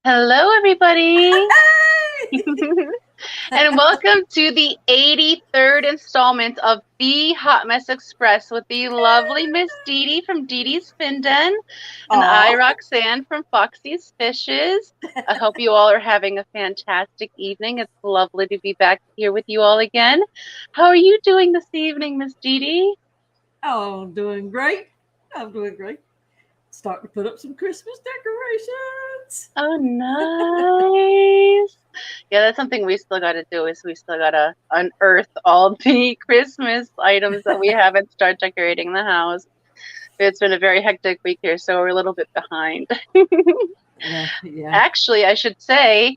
Hello, everybody, Hey! and welcome to the 83rd installment of the Hot Mess Express with the lovely Miss Didi from Didi's Fin Den and I, Aw. Roxanne from Foxy's Fishes. I hope you all are having a fantastic evening. It's lovely to be back here with you all again. How are you doing this evening, Miss Didi? Oh, I'm doing great. I'm doing great. Starting to put up some Christmas decorations. Oh, nice. Yeah, that's something we still got to do is we still got to unearth all the Christmas items that we have and start decorating the house. It's been a very hectic week here, so we're a little bit behind. Yeah. Actually, I should say,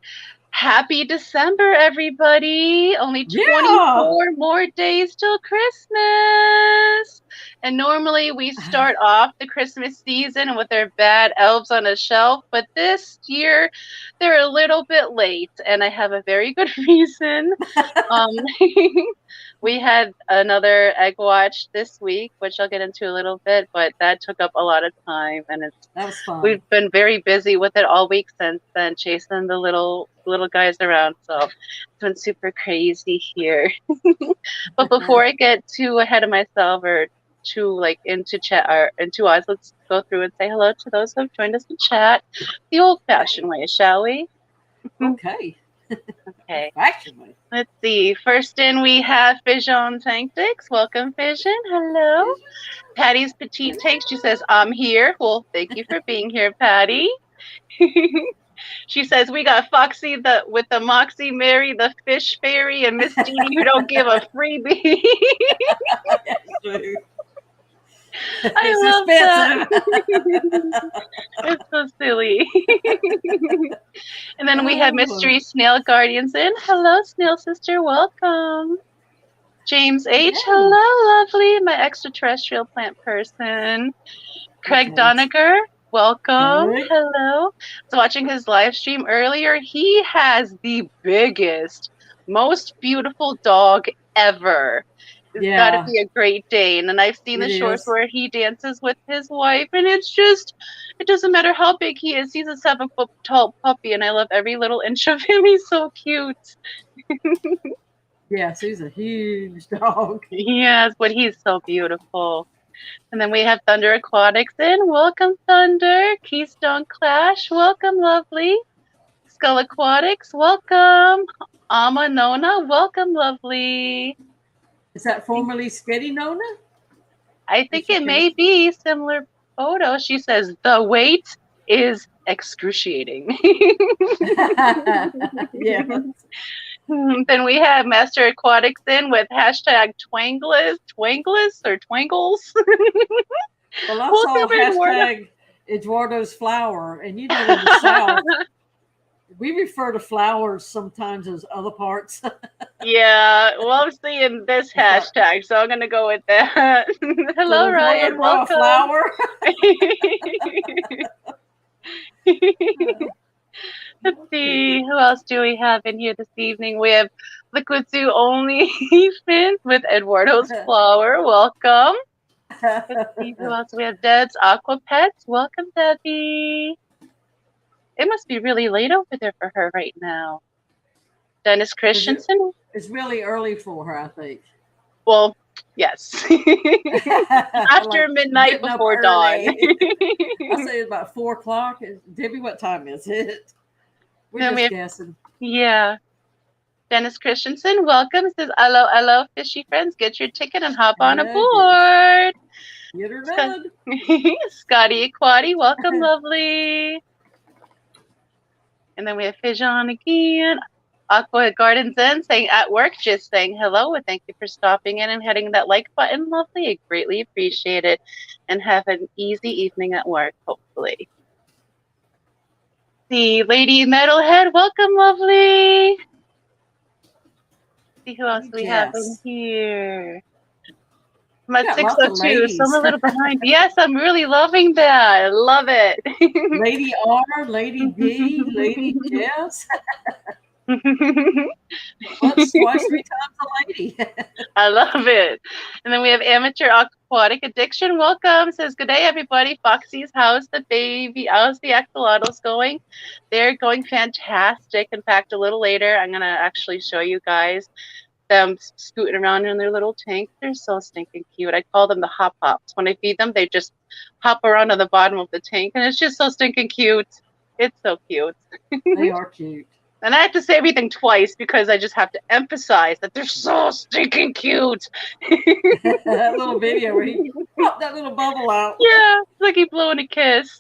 happy December, everybody. Only Yeah. 24 more days till Christmas. And normally we start off the Christmas season with our bad elves on a shelf, but this year they're a little bit late, and I have a very good reason. Um, we had another egg watch this week, which I'll get into a little bit, but that took up a lot of time, and That was fun. we've been very busy with it all week since then, chasing the little guys around. So it's been super crazy here. But before I get too ahead of myself or too like into chat or into us, let's go through and say hello to those who have joined us in chat the old-fashioned way, shall we? Okay. Okay. Actually. Let's see. First in, we have Fijon Tanktix. Welcome, Fijon. Hello. Patty's Petite Takes. She says, I'm here. Well, thank you for being here, Patty. She says, we got Foxy with the Moxie Mary, the Fish Fairy, and Miss Didi who don't give a freebie. That's true. I love that. It's so silly. And then we have Mystery Snail Guardians in. Hello, Snail Sister. Welcome. James H. Yeah. Hello, lovely. My extraterrestrial plant person. Craig Doniger. Welcome. Hey. Hello. So watching his live stream earlier, he has the biggest, most beautiful dog ever. It's got to be a Great Dane. And I've seen the shorts where he dances with his wife, and it's just, it doesn't matter how big he is. He's a 7-foot tall puppy, and I love every little inch of him. He's so cute. Yes, he's a huge dog. Yes, but he's so beautiful. And then we have Thunder Aquatics in. Welcome, Thunder. Keystone Clash. Welcome, lovely. Skull Aquatics. Welcome. Ama Nona. Welcome, lovely. Is that formerly Sketty Nona? I think it may be similar photo. She says the wait is excruciating. Yeah. Then we have Master Aquatics in with hashtag Twangles or Twangles. Well, I saw hashtag Eduardo's flower, and you know in the South, we refer to flowers sometimes as other parts. Yeah, well, I'm seeing this hashtag, so I'm going to go with that. Hello, Ryan. Welcome. Flower. Let's see, who else do we have in here this evening? We have Liquid Zoo Only Fins with Eduardo's Flower. Welcome. Let's see who else we have. Deb's Aqua Pets. Welcome, Debbie. It must be really late over there for her right now. Dennis Christensen. It's really early for her, I think. Well, yes. After midnight, before dawn. I say it's about 4 o'clock. Debbie, what time is it? We're just guessing. Yeah. Dennis Christensen, welcome. Says, hello, fishy friends. Get your ticket and hop on aboard. Get her done. Scotty Aquati, welcome, lovely. And then we have Fijon again. Aqua Garden Zen saying at work, just saying hello and thank you for stopping in and hitting that like button. Lovely. I greatly appreciate it. And have an easy evening at work, hopefully. See Lady Metalhead, welcome, lovely. See who else we have in here. I'm at 6:02, so I'm a little behind. Yes, I'm really loving that. I love it. Lady R, Lady D, Lady Jess. Once, twice, three times a lady. I love it. And then we have Amateur Aquatic Addiction. Welcome. Says, good day, everybody. Foxy's how's the baby? How's the axolotls going? They're going fantastic. In fact, a little later, I'm going to actually show you guys them scooting around in their little tank. They're so stinking cute. I call them the hop hops. When I feed them, they just hop around to the bottom of the tank, and it's just so stinking cute. It's so cute. They are cute. And I have to say everything twice because I just have to emphasize that they're so stinking cute. That little video where he popped that little bubble out. Yeah, it's like he blowing a kiss.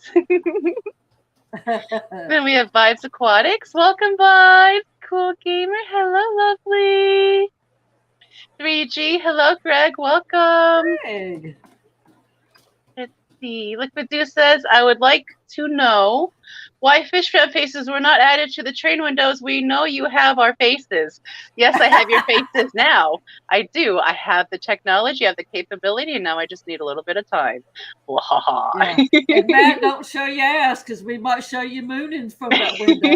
Then we have Vibes Aquatics. Welcome, Vibes. Cool Gamer. Hello, lovely. 3G. Hello, Greg. Welcome. Greg. Let's see. Liquid Dew says, I would like to know why fish fan faces were not added to the train windows. We know you have our faces. Yes, I have your faces now. I do. I have the technology, I have the capability, and now I just need a little bit of time. Yeah. And Matt, don't show your ass because we might show you mooning from that window.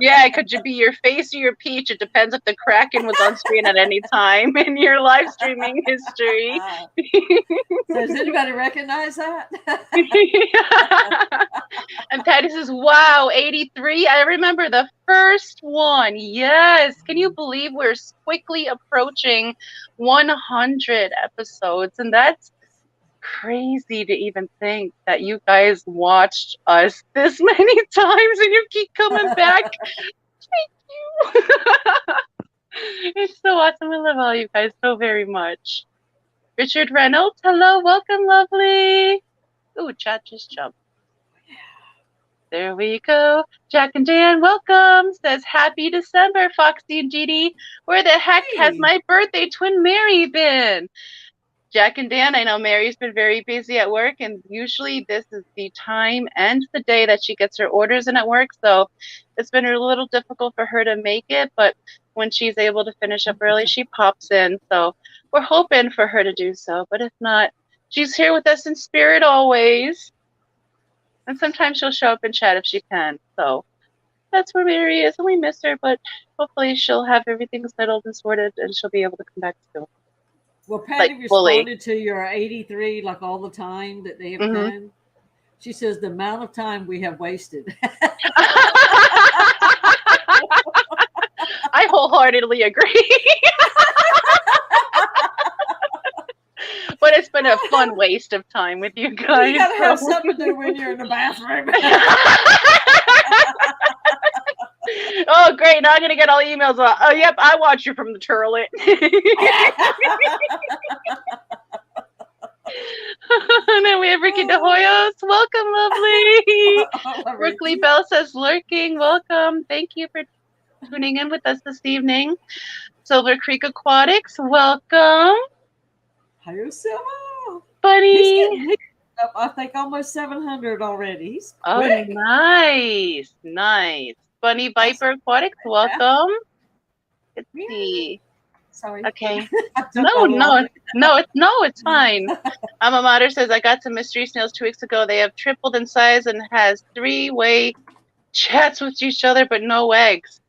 Yeah, it could be your face or your peach. It depends if the Kraken was on screen at any time in your live streaming history. Does anybody recognize that? And Patty says, wow, 83. I remember the first one. Yes. Can you believe we're quickly approaching 100 episodes? And that's crazy to even think that you guys watched us this many times and you keep coming back. Thank you. It's so awesome. I love all you guys so very much. Richard Reynolds, hello, welcome, lovely. Ooh, chat just jumped. There we go. Jack and Dan, welcome. Says, happy December, Foxy and Didi. Where the heck has my birthday twin Mary been? Jack and Dan, I know Mary's been very busy at work, and usually this is the time and the day that she gets her orders in at work, so it's been a little difficult for her to make it, but when she's able to finish up early, she pops in, so we're hoping for her to do so, but if not, she's here with us in spirit always, and sometimes she'll show up in chat if she can, so that's where Mary is, and we miss her, but hopefully she'll have everything settled and sorted, and she'll be able to come back soon. Well, Patty responded to your 83 like all the time that they have done. She says the amount of time we have wasted. I wholeheartedly agree. But it's been a fun waste of time with you guys. You gotta have something to do when you're in the bathroom. Oh, great. Now I'm going to get all emails about, oh, yep, I watch you from the turlet. And then we have Ricky De Hoyos. Welcome, lovely. Brooklyn Bell says, lurking. Welcome. Thank you for tuning in with us this evening. Silver Creek Aquatics. Welcome. Hi, Silver. Buddy. I think almost 700 already. He's quick. Oh, nice. Nice. Bunny Viper Aquatics, welcome. Let's see. Sorry. Okay. No, it's fine. Alma Mater says, I got some mystery snails 2 weeks ago. They have tripled in size and has 3-way chats with each other, but no eggs.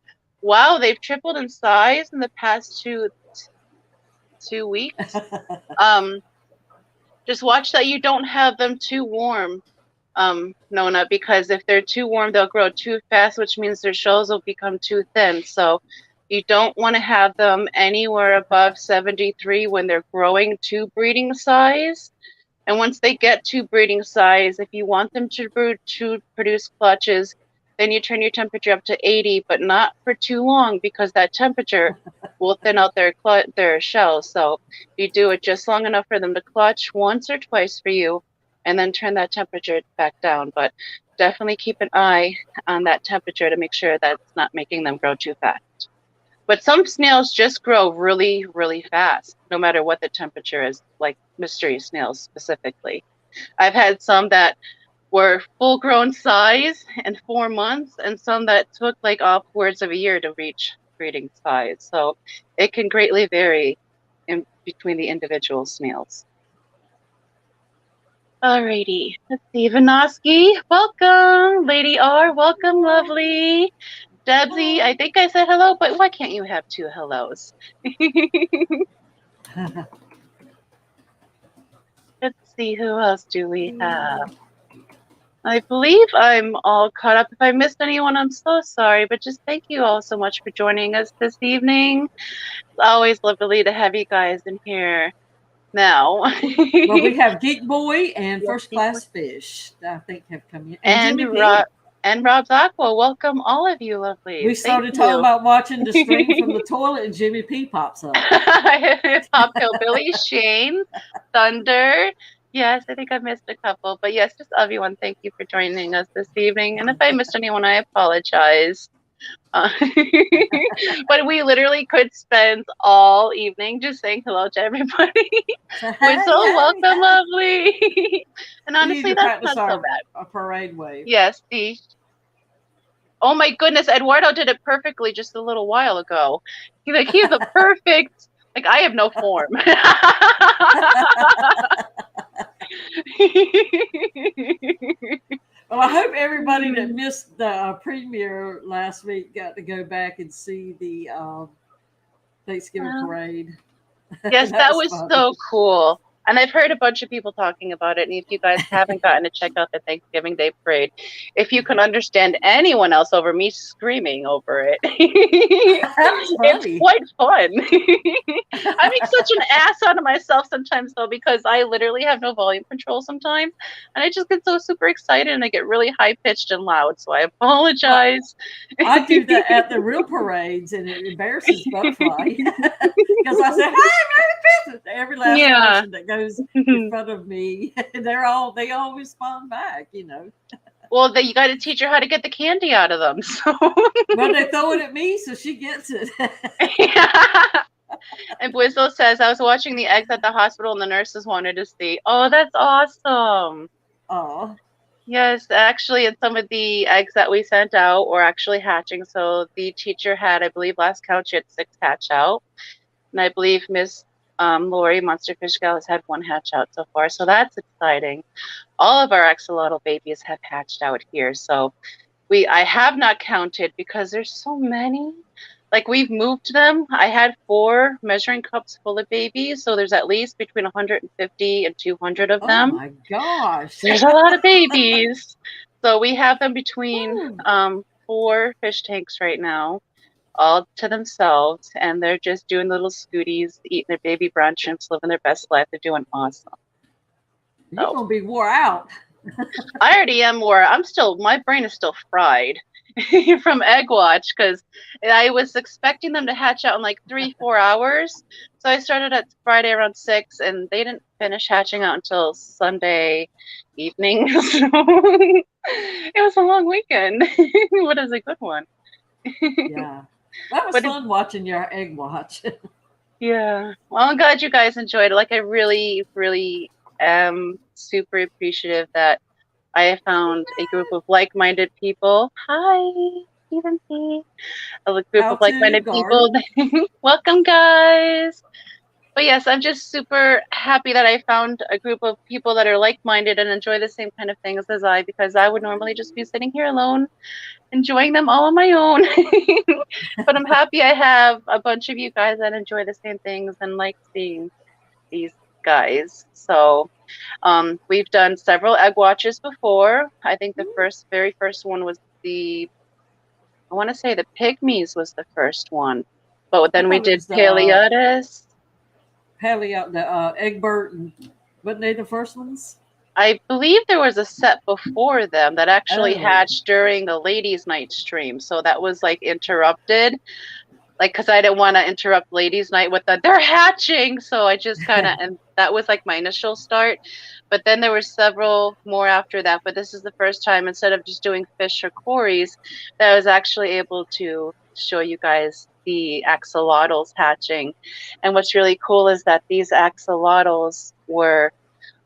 Wow, they've tripled in size in the past two weeks. Just watch that you don't have them too warm. Nona, because if they're too warm, they'll grow too fast, which means their shells will become too thin. So you don't want to have them anywhere above 73 when they're growing to breeding size. And once they get to breeding size, if you want them to produce clutches, then you turn your temperature up to 80, but not for too long because that temperature will thin out their shells. So you do it just long enough for them to clutch once or twice for you, and then turn that temperature back down. But definitely keep an eye on that temperature to make sure that's not making them grow too fast. But some snails just grow really, really fast, no matter what the temperature is, like mystery snails specifically. I've had some that were full-grown size in 4 months, and some that took like upwards of a year to reach breeding size. So it can greatly vary in between the individual snails. Alrighty, let's see. Vanoski, welcome. Lady R, welcome, lovely. Debsy, I think I said hello, but why can't you have two hellos? Let's see, who else do we have? I believe I'm all caught up. If I missed anyone, I'm so sorry, but just thank you all so much for joining us this evening. It's always lovely to have you guys in here now. Well, we have Geek Boy and First Class Fish, I think, have come in. And Jimmy P. And Rob's Aqua. Welcome, all of you lovelies. We started talking about watching the stream from the toilet, and Jimmy P pops up. Pop Hillbilly, Shane, Thunder. Yes, I think I missed a couple. But yes, just everyone, thank you for joining us this evening. And if I missed anyone, I apologize. But we literally could spend all evening just saying hello to everybody. We're so welcome, lovely. And honestly, that's not so bad. A parade wave. Yes, oh my goodness, Eduardo did it perfectly just a little while ago. He's a perfect, like, I have no form. Well, I hope everybody that missed the premiere last week got to go back and see the Thanksgiving parade. Yes, that was so cool. And I've heard a bunch of people talking about it. And if you guys haven't gotten to check out the Thanksgiving Day parade, if you can understand anyone else over me screaming over it, it's quite fun. I make such an ass out of myself sometimes, though, because I literally have no volume control sometimes. And I just get so super excited and I get really high pitched and loud. So I apologize. I do that at the real parades and it embarrasses Butterfly. Because I say, "Hey, Merry Christmas!" Every last person that goes in front of me, they all respond back, you know. Well, you got to teach her how to get the candy out of them. So. But they throw it at me, so she gets it. And Bwizzle says, I was watching the eggs at the hospital and the nurses wanted to see. Oh, that's awesome. Oh. Yes, actually, and some of the eggs that we sent out were actually hatching. So the teacher had, I believe, last count, she had 6 hatch out. And I believe Miss Lori, Monster Fish Gal, has had 1 hatch out so far. So that's exciting. All of our axolotl babies have hatched out here. So I have not counted because there's so many. Like, we've moved them. I had 4 measuring cups full of babies. So there's at least between 150 and 200 of them. Oh my gosh. There's a lot of babies. So we have them between 4 fish tanks right now, all to themselves, and they're just doing little scooties, eating their baby brown shrimps, living their best life. They're doing awesome. You're gonna be wore out. I already am wore. My brain is still fried from egg watch because I was expecting them to hatch out in like 3-4 hours. So I started at Friday around 6, and they didn't finish hatching out until Sunday evening. So it was a long weekend. What is a good one? Yeah. That was fun watching your egg watch. Yeah. Well, I'm glad you guys enjoyed it. Like, I really, really am super appreciative that I have found a group of like-minded people. Hi, Stephen P. A group of like-minded people. Welcome, guys. But yes, I'm just super happy that I found a group of people that are like-minded and enjoy the same kind of things as I, because I would normally just be sitting here alone, enjoying them all on my own. But I'm happy I have a bunch of you guys that enjoy the same things and like seeing these guys. So we've done several egg watches before. I think the very first one was I want to say the Pygmies was the first one. But then we did Paleotis. The Egbert, wasn't they the first ones? I believe there was a set before them that actually hatched during the ladies' night stream. So that was like interrupted, like, because I didn't want to interrupt ladies' night with they're hatching. So I just kind of, and that was like my initial start. But then there were several more after that. But this is the first time, instead of just doing fish or quarries, that I was actually able to show you guys the axolotls hatching. And what's really cool is that these axolotls were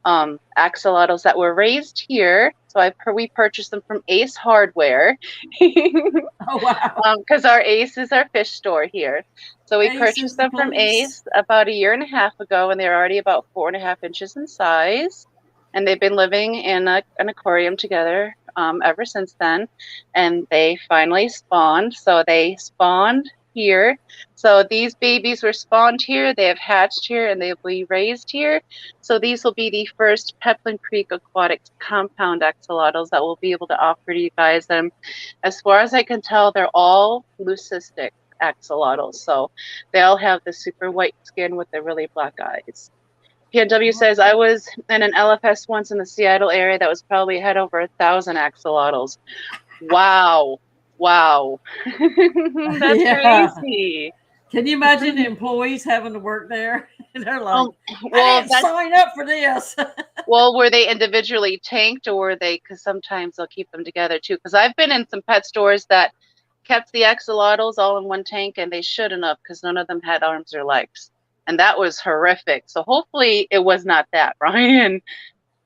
axolotls that were raised here. So we purchased them from Ace Hardware. Oh, wow. Because our Ace is our fish store here. So we purchased them from Ace about 1.5 years ago, and they're already about 4.5 inches in size. And they've been living in an aquarium together ever since then, and they finally spawned. So they spawned here. So these babies were spawned here, they have hatched here, and they'll be raised here. So these will be the first Peplin Creek aquatic compound axolotls that we'll be able to offer to you guys. And as far as I can tell, they're all leucistic axolotls. So they all have the super white skin with the really black eyes. PNW says, I was in an LFS once in the Seattle area that was probably had over 1,000 axolotls. Wow. Wow. That's crazy. Can you imagine the employees having to work there? They're like, well, I didn't sign up for this. Well, were they individually tanked, or were they, because sometimes they'll keep them together too? Because I've been in some pet stores that kept the axolotls all in one tank, and they shouldn't have, because none of them had arms or legs. And that was horrific. So hopefully it was not that, Ryan.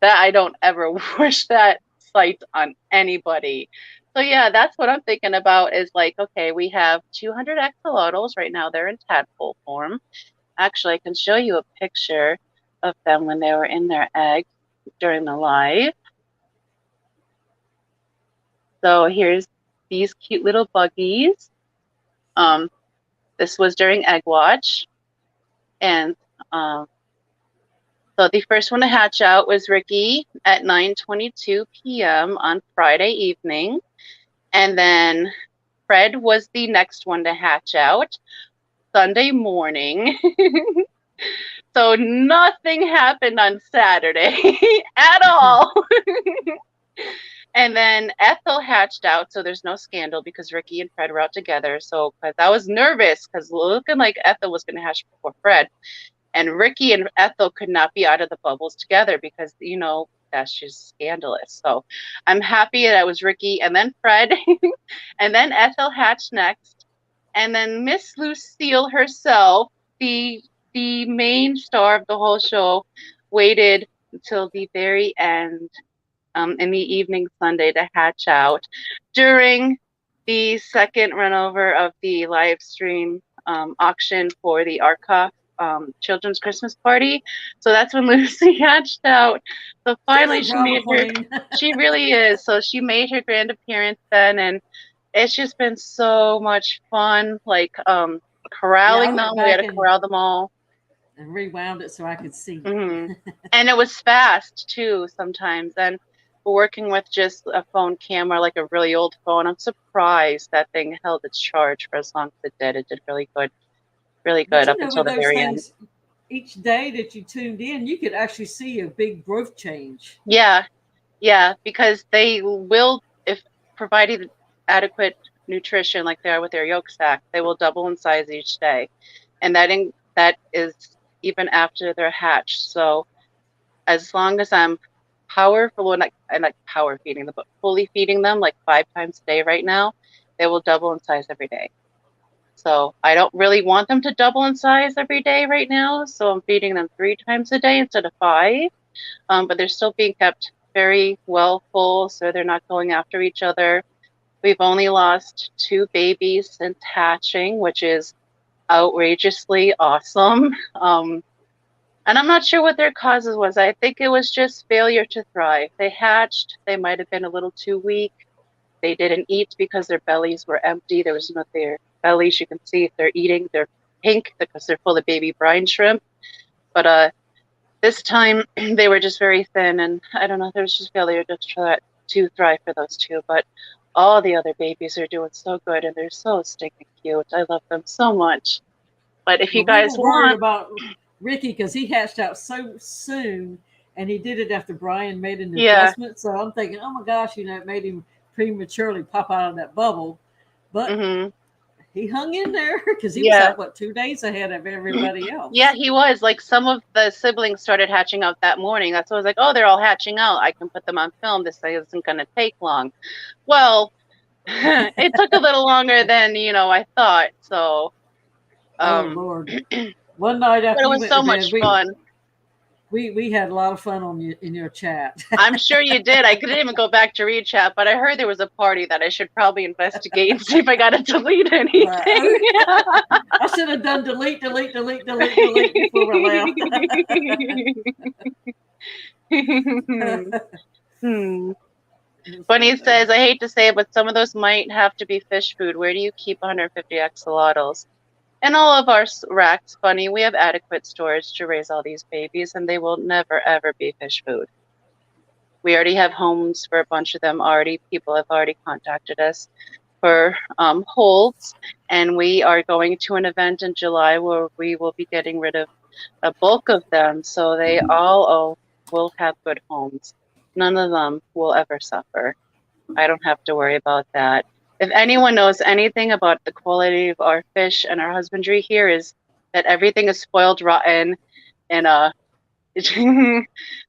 That I don't ever wish that sight on anybody. So yeah, that's what I'm thinking about is like, okay, we have 200 axolotls right now. They're in tadpole form. Actually, I can show you a picture of them when they were in their egg during the live. So here's these cute little buggies. This was during egg watch. And so the first one to hatch out was Ricky at 9:22 p.m. on Friday evening. And then Fred was the next one to hatch out Sunday morning. So nothing happened on Saturday at all. And then Ethel hatched out, so there's no scandal because Ricky and Fred were out together. So because I was nervous because looking like Ethel was going to hatch before Fred. And Ricky and Ethel could not be out of the bubbles together because, you know, that's just scandalous. So I'm happy that it was Ricky and then Fred and then Ethel hatched next. And then Miss Lucille herself, the main star of the whole show, waited until the very end in the evening Sunday to hatch out during the second run over of the live stream auction for the Arca children's Christmas party. So that's when Lucy hatched out. So finally she made her, she really is. So she made her grand appearance then, and it's just been so much fun, like corralling them. We had to corral them all. And rewound it so I could see. Mm-hmm. And it was fast too sometimes. And we're working with just a phone camera, like a really old phone. I'm surprised that thing held its charge for as long as it did. It did really good. Really good up until the very end. Each day that you tuned in, you could actually see a big growth change. Yeah, yeah, because they will, if provided adequate nutrition like they are with their yolk sac, they will double in size each day, and that is even after they're hatched. So as long as I'm powerful, and not power feeding them, but fully feeding them like 5 times a day right now, they will double in size every day. So I don't really want them to double in size every day right now. So I'm feeding them 3 times a day instead of 5. But they're still being kept very well full, so they're not going after each other. We've only lost 2 babies since hatching, which is outrageously awesome. And I'm not sure what their causes was. I think it was just failure to thrive. They hatched. They might have been a little too weak. They didn't eat because their bellies were empty. There was no there. Bellies, you can see if they're eating, they're pink because they're full of baby brine shrimp. But this time they were just very thin, and I don't know, there was just failure to thrive for those 2. But all the other babies are doing so good, and they're so stinking cute. I love them so much. But if you guys want about Ricky, because he hatched out so soon, and he did it after Brian made an adjustment. So I'm thinking, oh my gosh, it made him prematurely pop out of that bubble. But he hung in there because he was out, 2 days ahead of everybody else. Yeah, he was. Like, some of the siblings started hatching out that morning. That's why I was like, oh, they're all hatching out. I can put them on film. This thing isn't going to take long. Well, it took a little longer than, I thought. So, oh, Lord. One night after it was so much fun. We had a lot of fun in your chat. I'm sure you did. I couldn't even go back to read chat, but I heard there was a party that I should probably investigate and see if I got to delete anything. I should have done delete before I left. Bunny says, I hate to say it, but some of those might have to be fish food. Where do you keep 150 axolotls? In all of our racks, Bunny, we have adequate storage to raise all these babies, and they will never, ever be fish food. We already have homes for a bunch of them already. People have already contacted us for holds, and we are going to an event in July where we will be getting rid of a bulk of them, so they all will have good homes. None of them will ever suffer. I don't have to worry about that. If anyone knows anything about the quality of our fish and our husbandry here, is that everything is spoiled rotten, and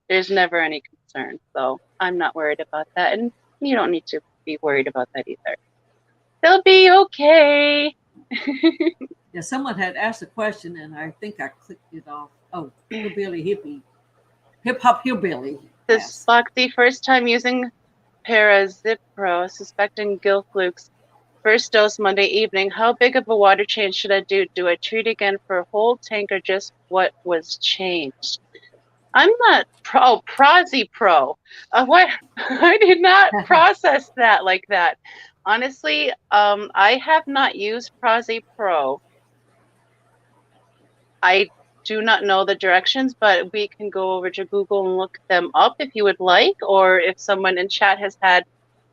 there's never any concern. So I'm not worried about that, and you don't need to be worried about that either. They'll be okay. Yeah, someone had asked a question, and I think I clicked it off. Oh, hillbilly hippie, hip hop hillbilly. This Foxy, first time using Parazipro, suspecting gill flukes. First dose Monday evening. How big of a water change should I do? Do I treat again for a whole tank or just what was changed? I'm not Pro. What? I did not process that like that. Honestly, I have not used Prazi Pro. I do not know the directions, but we can go over to Google and look them up if you would like, or if someone in chat has had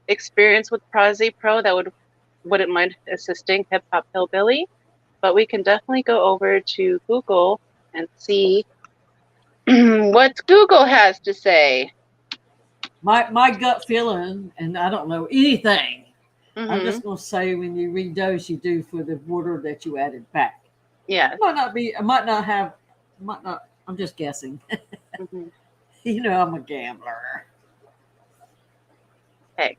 experience with Prazi Pro that wouldn't mind assisting Hip Hop Hillbilly. But we can definitely go over to Google and see what Google has to say. My gut feeling, and I don't know anything. I'm just going to say when you redose, you do for the water that you added back. Yeah. It might not be, I might not have, might not, I'm just guessing. You know, I'm a gambler. Okay.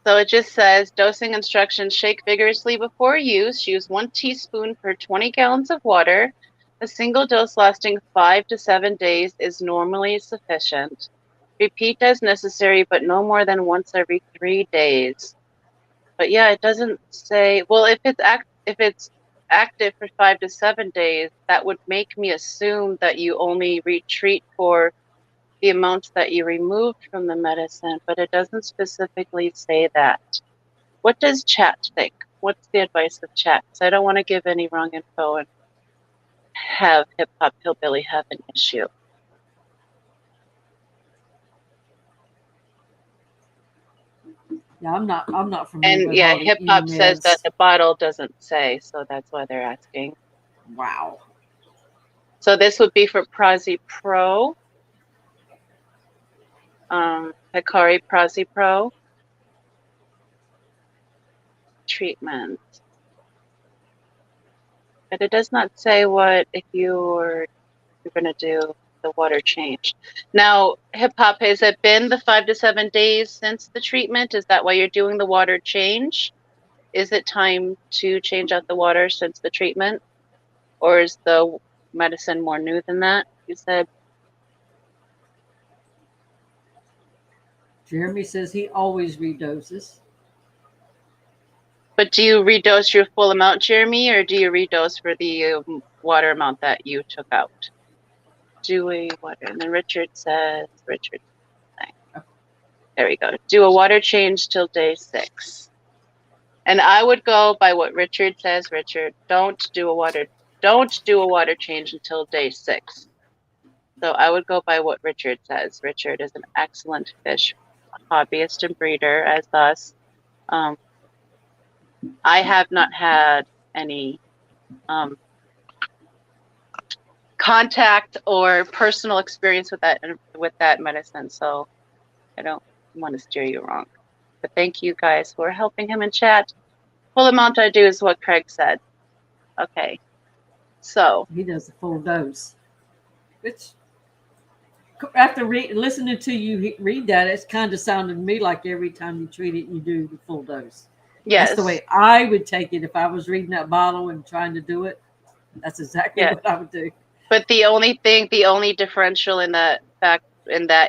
So it just says dosing instructions: shake vigorously before use. Use 1 teaspoon per 20 gallons of water. A single dose lasting 5 to 7 days is normally sufficient. Repeat as necessary, but no more than once every 3 days. But yeah, it doesn't say. Well, if it's active for 5 to 7 days, that would make me assume that you only retreat for the amounts that you removed from the medicine, but it doesn't specifically say that. What does chat think? What's the advice of chat? Because I don't want to give any wrong info and have Hip Hop Hillbilly have an issue. Yeah, I'm not familiar. And yeah, Hip Hop says that the bottle doesn't say, so that's why they're asking. Wow. So this would be for Prazi Pro. Hikari Prazi Pro. Treatment. But it does not say what if you're going to do the water change. Now, Hip Hop, has it been the 5 to 7 days since the treatment? Is that why you're doing the water change? Is it time to change out the water since the treatment? Or is the medicine more new than that, you said? Jeremy says he always redoses. But do you redose your full amount, Jeremy, or do you redose for the water amount that you took out? Do a water, and then Richard, there we go. Do a water change till day 6. And I would go by what Richard says. Richard, don't do a water change until day 6. So I would go by what Richard says. Richard is an excellent fish hobbyist and breeder, as us. I have not had any contact or personal experience with that medicine, so I don't want to steer you wrong. But thank you guys for helping him in chat. Full amount I do is what Craig said. Okay, so he does the full dose, which after listening to you read that, it's kind of sounded to me like every time you treat it, you do the full dose. Yes. That's the way I would take it if I was reading that bottle and trying to do it. That's exactly what I would do. But the only differential in that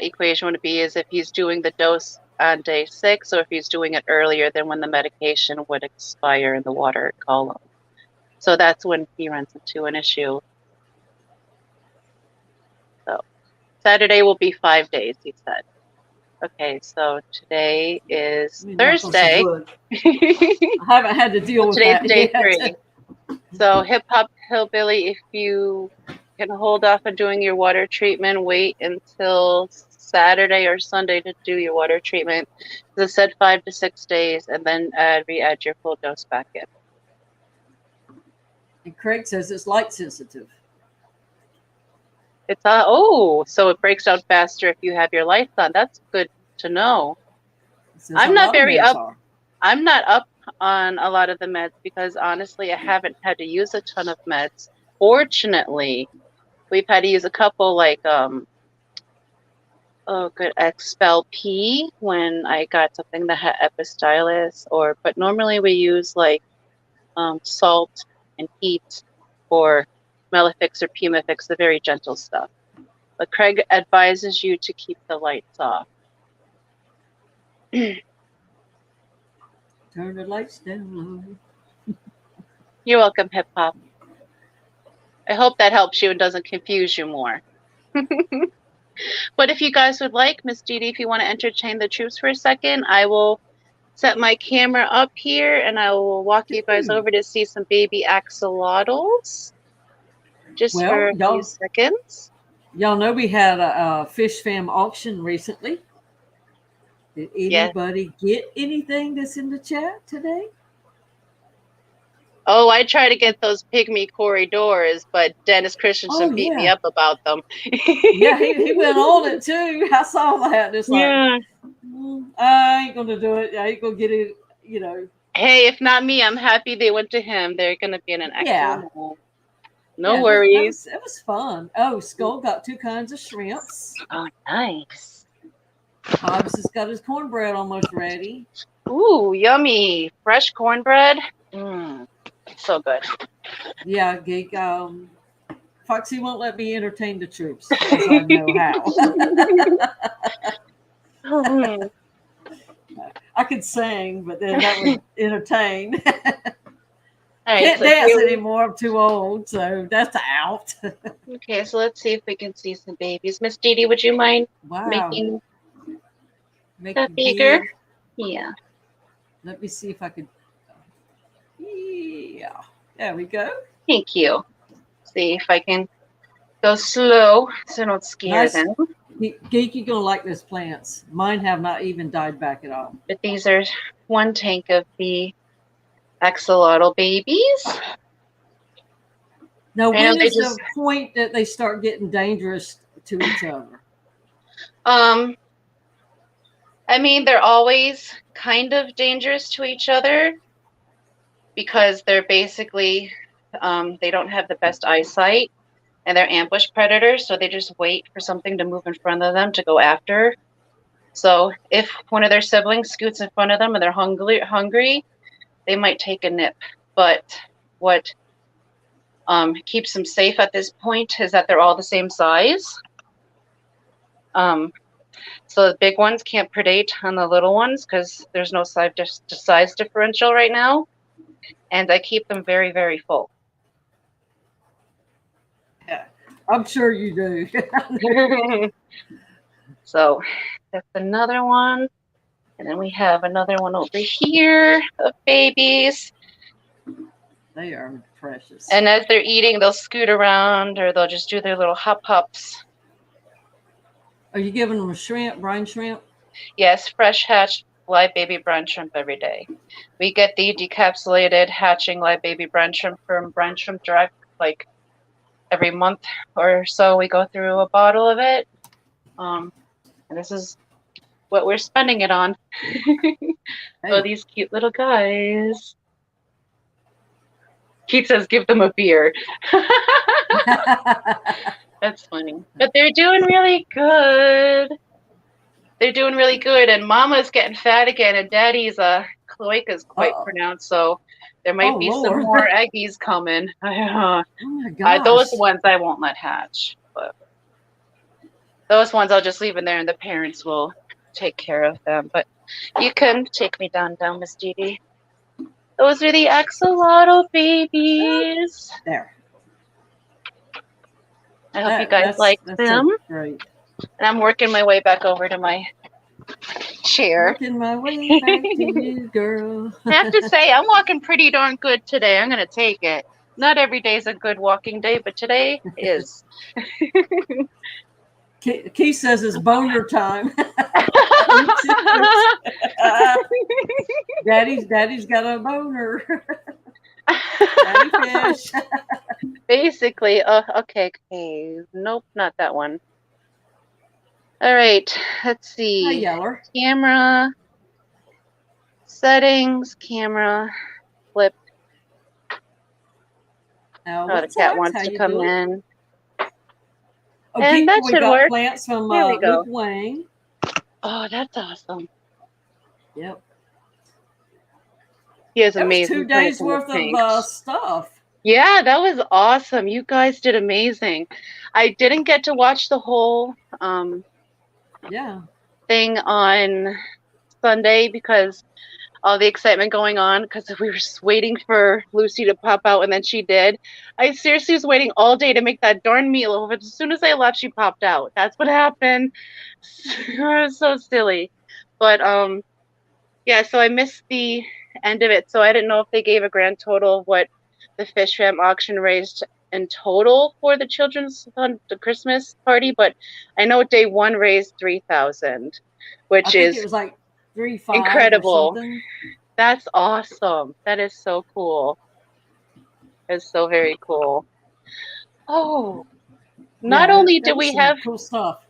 equation would be is if he's doing the dose on day 6, or if he's doing it earlier than when the medication would expire in the water column. So that's when he runs into an issue. So Saturday will be 5 days, he said. Okay, so today is Thursday. I haven't had to deal with Today's that day yet. 3. So Hip Hop Hillbilly, if you can hold off on doing your water treatment, wait until Saturday or Sunday to do your water treatment. As I said, 5 to 6 days, and then re-add your full dose back in. And Craig says it's light sensitive. It's so it breaks out faster if you have your lights on. That's good to know. I'm not up on a lot of the meds because honestly, I haven't had to use a ton of meds. Fortunately, we've had to use a couple like Expel P when I got something that had Epistylis, but normally we use like salt and heat or Melifix or Pumifix, the very gentle stuff. But Craig advises you to keep the lights off. Turn the lights down low. You're welcome, Hip Hop. I hope that helps you and doesn't confuse you more. But if you guys would like, Miss Didi, if you want to entertain the troops for a second, I will set my camera up here and I will walk you guys over to see some baby axolotls. Just for a few seconds. Y'all know we had a fish fam auction recently. Did anybody get anything that's in the chat today? Oh, I try to get those pygmy corridors, but Dennis Christensen beat me up about them. Yeah, he went on it too. I saw that. It's like, I ain't gonna do it. I ain't gonna get it. You know. Hey, if not me, I'm happy they went to him. They're gonna be in an excellent mood. No worries. It was fun. Oh, Skull got 2 kinds of shrimps. Oh, nice. Hobbs has got his cornbread almost ready. Ooh, yummy. Fresh cornbread. So good. Yeah, Geek. Foxy won't let me entertain the troops because I know how. I could sing, but then that would entertain. Can't dance anymore. I'm too old, so that's out. Okay, so let's see if we can see some babies. Miss Didi, would you mind making that bigger? Yeah. Let me see if I could. Yeah, there we go. Thank you. See if I can go slow so I don't scare them. Geek, you're gonna like these plants. Mine have not even died back at all. But these are one tank of the axolotl babies. Now, when is the point that they start getting dangerous to each other? I mean, they're always kind of dangerous to each other because they're basically, they don't have the best eyesight and they're ambush predators. So they just wait for something to move in front of them to go after. So if one of their siblings scoots in front of them and they're hungry, they might take a nip. But what keeps them safe at this point is that they're all the same size. So the big ones can't predate on the little ones because there's no size differential right now. And I keep them very, very full. Yeah, I'm sure you do. So that's another one. And then we have another one over here of babies. They are precious. And as they're eating, they'll scoot around or they'll just do their little hops. Are you giving them a shrimp, brine shrimp? Yes, fresh hatched live baby brine shrimp every day. We get the decapsulated hatching live baby brine shrimp from Brine Shrimp Direct like every month or so. We go through a bottle of it. And this is what we're spending it on. Oh, these cute little guys. Keith says, give them a beer. That's funny. But they're doing really good. They're doing really good. And Mama's getting fat again. And Daddy's cloaca's quite pronounced. So there might be some more eggies coming. Oh my gosh. Those ones I won't let hatch. But those ones I'll just leave in there and the parents will take care of them. But you can take me down, Miss Didi. Those are the axolotl babies. There. I hope you guys like them. Great. And I'm working my way back over to my chair. Working my way back to you, girl. I have to say, I'm walking pretty darn good today. I'm going to take it. Not every day is a good walking day, but today is. Keith says it's boner time. Daddy's got a boner. Daddy fish. Basically, okay. Nope, not that one. All right, let's see. Hi, Yeller. Camera, settings, camera, flip. The cat wants to come in. And that should work. Plants from Here we go. Luke Wang. Oh, that's awesome. Yep. He has amazing. 2 days worth of stuff. Yeah, that was awesome. You guys did amazing. I didn't get to watch the whole thing on Sunday because all the excitement going on, because we were just waiting for Lucy to pop out, and then she did. I seriously was waiting all day to make that darn meatloaf, but as soon as I left, she popped out. That's what happened. It was so silly. But yeah, so I missed the end of it, so I didn't know if they gave a grand total of what the fish fam auction raised in total for the children's the Christmas party, but I know day one raised $3,000, which is it was like 3,500 incredible. That's awesome. That is so cool. It's so very cool. Oh, not only did we have cool stuff.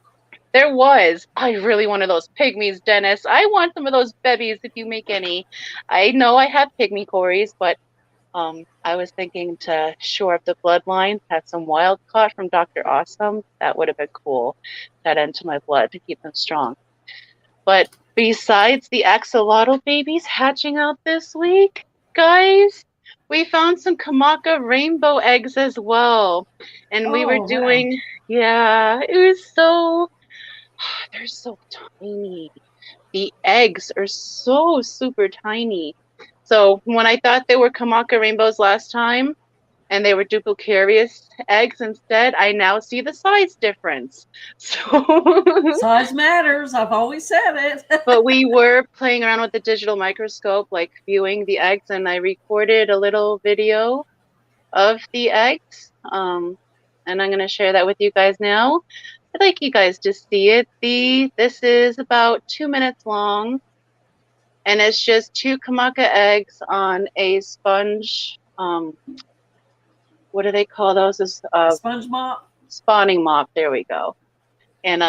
There was. I really wanted those pygmies, Dennis. I want some of those bebies if you make any. I know I have pygmy cories, but I was thinking to shore up the bloodline, have some wild caught from Dr. Awesome. That would have been cool. That into my blood to keep them strong. But besides the axolotl babies hatching out this week, guys, we found some Kamaka rainbow eggs as well. And we were doing, it was so, they're so tiny. The eggs are so super tiny. So when I thought they were Kamaka rainbows last time, and they were duplicarious eggs instead, I now see the size difference. So size matters. I've always said it. But we were playing around with the digital microscope, like viewing the eggs, and I recorded a little video of the eggs. And I'm going to share that with you guys now. I'd like you guys to see it. This is about 2 minutes long, and it's just 2 Kamaka eggs on a sponge. What do they call those? Sponge mop? Spawning mop. There we go. And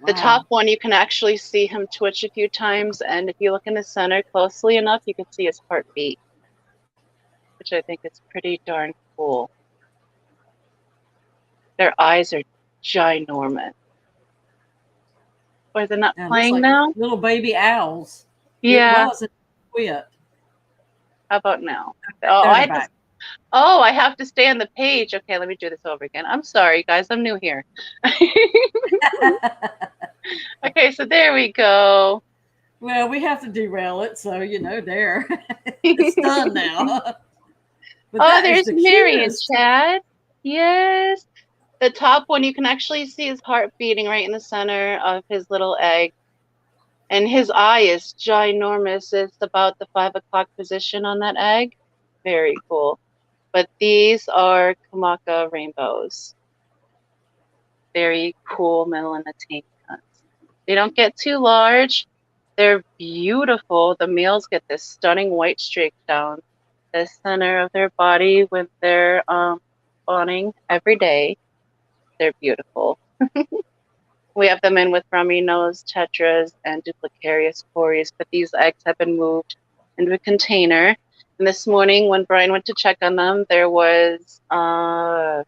the top one, you can actually see him twitch a few times. And if you look in the center closely enough, you can see his heartbeat, which I think is pretty darn cool. Their eyes are ginormous. Or they're not playing now? Little baby owls. Yeah. It wasn't quit. How about now? I have to stay on the page. Okay, let me do this over again. I'm sorry, guys. I'm new here. Okay, so there we go. Well, we have to derail it, so there. It's done now. But there's Mary in chat. Yes. The top one, you can actually see his heart beating right in the center of his little egg. And his eye is ginormous. It's about the 5 o'clock position on that egg. Very cool. But these are Kamaka rainbows. Very cool melanotanians. They don't get too large. They're beautiful. The males get this stunning white streak down the center of their body when they're spawning every day. They're beautiful. We have them in with rummy nose, tetras, and duplicarious cories, but these eggs have been moved into a container. And this morning, when Brian went to check on them, there was 5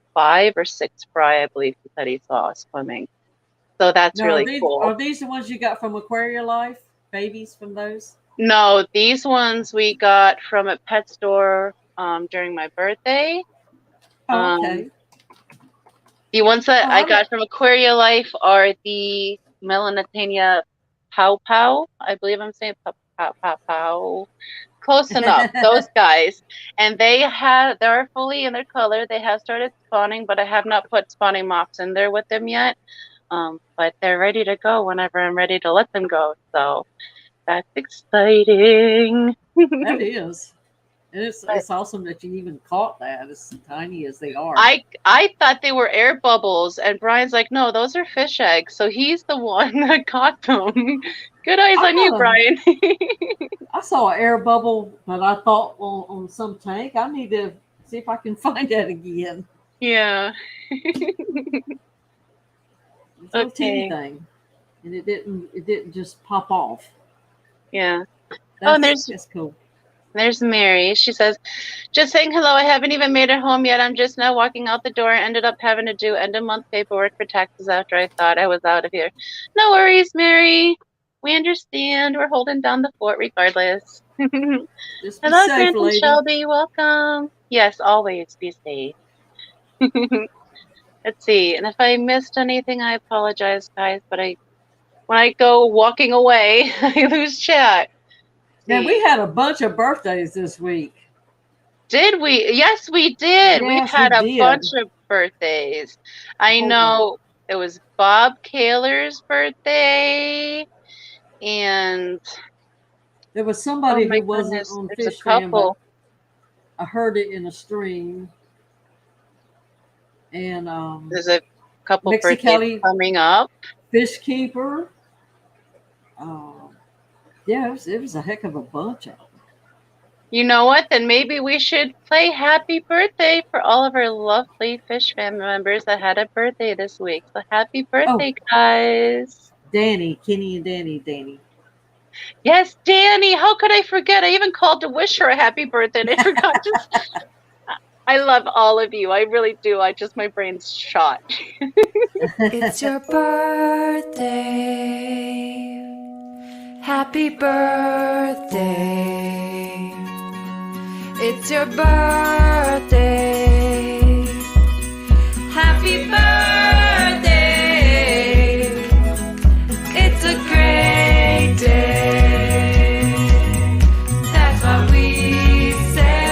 or 6 fry, I believe, that he saw swimming. So that's really cool. Are these the ones you got from Aquarium Life? Babies from those? No, these ones we got from a pet store during my birthday. Okay. The ones that I got from Aquaria Life are the Melanotania Pow Pow. I believe I'm saying Pow Pow Pow. Close enough. Those guys. And they're fully in their color. They have started spawning, but I have not put spawning mops in there with them yet. But they're ready to go whenever I'm ready to let them go. So that's exciting. That is. And But it's awesome that you even caught that, as tiny as they are. I thought they were air bubbles, and Brian's like, no, those are fish eggs. So he's the one that caught them. Good eyes on you, Brian. I saw an air bubble, but I thought on some tank. I need to see if I can find that again. Yeah. It's a teeny thing, and it didn't just pop off. Yeah. That's cool. There's Mary. She says, just saying hello. I haven't even made it home yet. I'm just now walking out the door. I ended up having to do end of month paperwork for taxes after I thought I was out of here. No worries, Mary. We understand. We're holding down the fort regardless. Just hello, safe, Grant and lady. Shelby. Welcome. Yes, always be safe. Let's see. And if I missed anything, I apologize, guys. But when I go walking away, I lose chat. Now, we had a bunch of birthdays this week. Did we? Yes, we did. Yes, we had a bunch of birthdays. I know it was Bob Kaler's birthday, and there was somebody who wasn't on Fish Fam, but I heard it in a stream. And there's a couple birthdays coming up. Fish Keeper. Yeah, it was a heck of a bunch of them. You know what? Then maybe we should play happy birthday for all of our lovely Fish Fam members that had a birthday this week. So happy birthday, guys. Danny, Kenny and Danny. Yes, Danny. How could I forget? I even called to wish her a happy birthday and I forgot to. I love all of you. I really do. My brain's shot. It's your birthday. Happy birthday. It's your birthday. Happy birthday. It's a great day. That's what we say.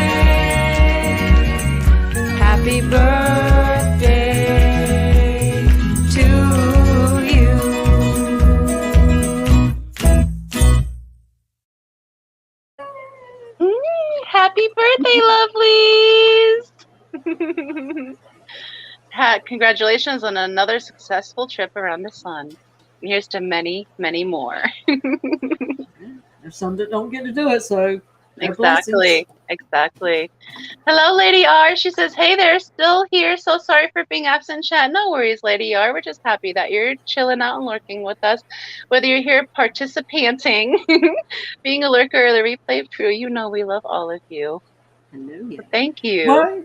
Happy birthday to you. Happy birthday, lovelies! Congratulations on another successful trip around the sun. Here's to many, many more. There's some that don't get to do it, so exactly. Hello, Lady R. She says, hey there, still here. So sorry for being absent, chat. No worries, Lady R. We're just happy that you're chilling out and lurking with us. Whether you're here participating, being a lurker or the replay crew, you know we love all of you. So thank you. Well,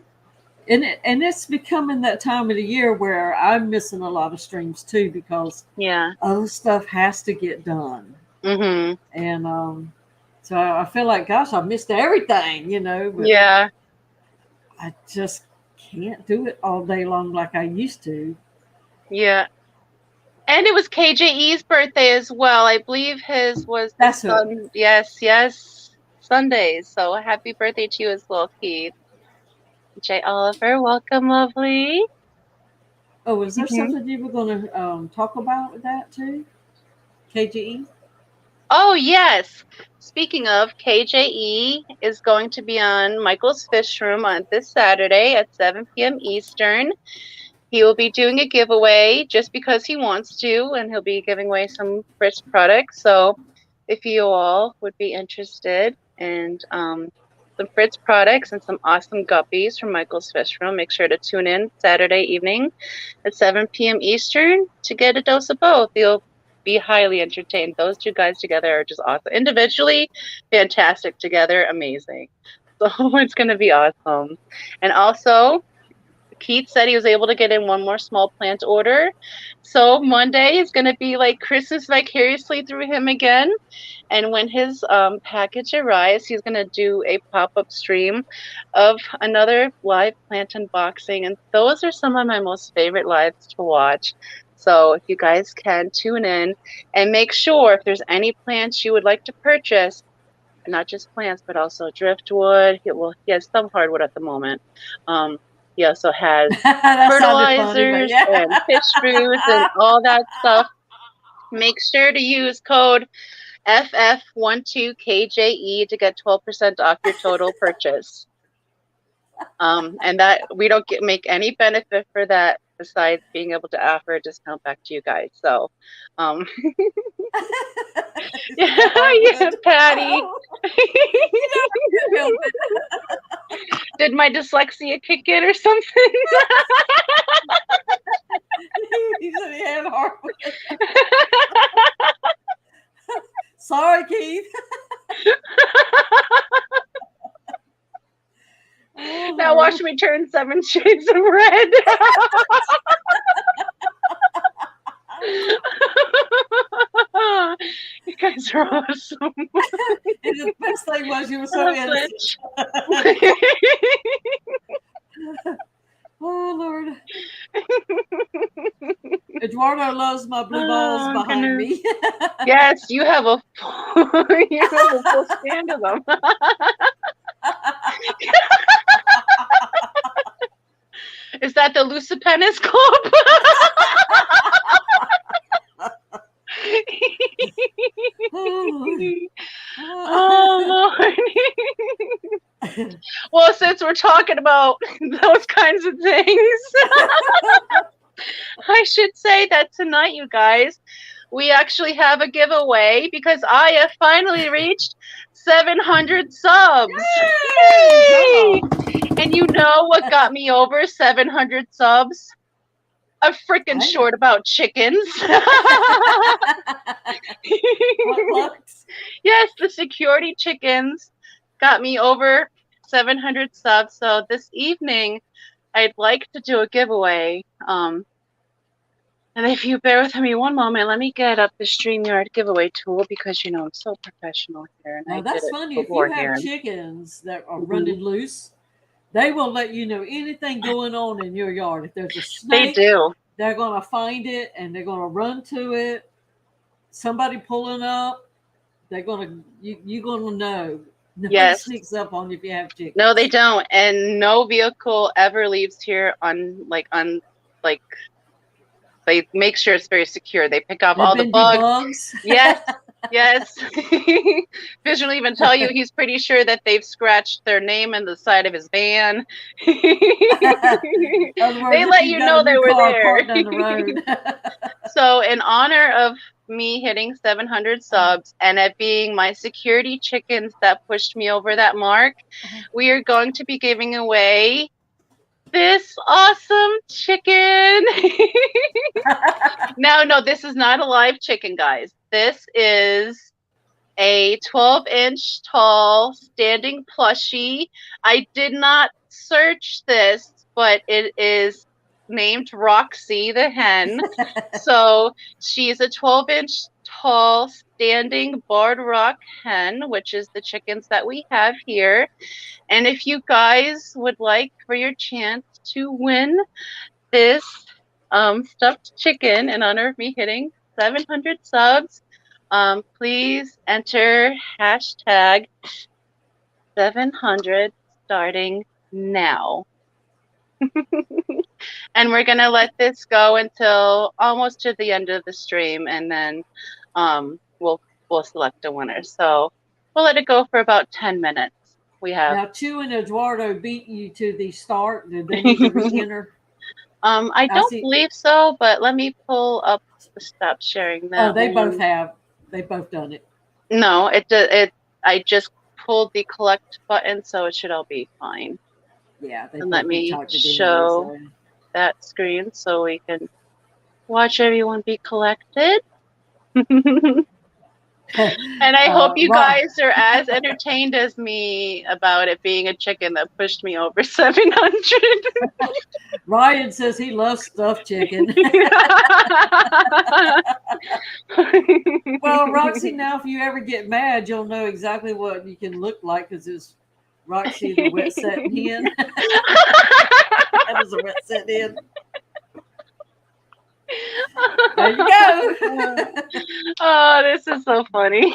and it's becoming that time of the year where I'm missing a lot of streams too, because other stuff has to get done. Mm-hmm. And so I feel like, gosh, I missed everything, But I just can't do it all day long like I used to. Yeah. And it was KJE's birthday as well. I believe his was yes, Sundays. So happy birthday to you as well, Keith. J. Oliver, welcome, lovely. Oh, is there something you were going to talk about with that too? KJE? Oh, yes. Speaking of, KJE is going to be on Michael's Fish Room on this Saturday at 7 p.m. Eastern. He will be doing a giveaway just because he wants to, and he'll be giving away some Fritz products. So if you all would be interested in some Fritz products and some awesome guppies from Michael's Fish Room, make sure to tune in Saturday evening at 7 p.m. Eastern to get a dose of both. You'll be highly entertained. Those two guys together are just awesome. Individually, fantastic. Together, amazing. So it's going to be awesome. And also, Keith said he was able to get in one more small plant order. So Monday is going to be like Christmas vicariously through him again. And when his package arrives, he's going to do a pop-up stream of another live plant unboxing. And those are some of my most favorite lives to watch. So if you guys can tune in and make sure if there's any plants you would like to purchase, not just plants, but also driftwood. He has some hardwood at the moment. He also has That sounded funny, but fertilizers yeah. and fish foods and all that stuff. Make sure to use code FF12KJE to get 12% off your total purchase. And that we don't make any benefit for that besides being able to offer a discount back to you guys. So, yeah, Patty. Did my dyslexia kick in or something? He said he had hard. Sorry, Keith. Now watch me turn 7 shades of red. You guys are awesome. And the best thing was you were so innocent. Oh, Lord. Eduardo loves my blue balls behind me. Yes, you have a full stand of them. Is that the Lucipennis Club? Oh, Lord. Well, since we're talking about those kinds of things, I should say that tonight, you guys, we actually have a giveaway because I have finally reached 700 subs. Yay! And you know what got me over 700 subs? A freaking short about chickens. Yes, the security chickens got me over 700 subs. So this evening, I'd like to do a giveaway. And if you bear with me one moment, let me get up the StreamYard giveaway tool because, you know, I'm so professional here. And now, that's funny. If you have chickens that are running loose, they will let you know anything going on in your yard. If there's a snake, they do. They're going to find it and they're going to run to it. Somebody pulling up, they're going to, you're going to know. Nobody sneaks up on you if you have chickens. No, they don't. And no vehicle ever leaves here they make sure it's very secure. They pick up all the bugs. Yes. Yes. Fish will even tell you he's pretty sure that they've scratched their name in the side of his van. They let you know they were there. So in honor of me hitting 700 subs and it being my security chickens that pushed me over that mark, we are going to be giving away this awesome chicken. No, this is not a live chicken, guys. This is a 12-inch tall standing plushie. I did not search this, but it is named Roxy the hen. So she's a 12-inch tall standing barred rock hen, which is the chickens that we have here. And if you guys would like for your chance to win this stuffed chicken in honor of me hitting 700 subs, please enter hashtag 700 starting now. And we're going to let this go until almost to the end of the stream, and then we'll select a winner. So we'll let it go for about 10 minutes. We have now Chew and Eduardo beat you to the start. Did they need to re-enter? I don't believe so, but let me pull up the stop sharing that. Oh, they both have. They've both done it. No, I just pulled the collect button, so it should all be fine. Yeah. And let me show that screen so we can watch everyone be collected. And I hope you guys are as entertained as me about it being a chicken that pushed me over 700. Ryan says he loves stuffed chicken. Well, Roxy, now if you ever get mad, you'll know exactly what you can look like because it's Roxy the wet set hen. That was a wet set hen. There you go. Oh, this is so funny.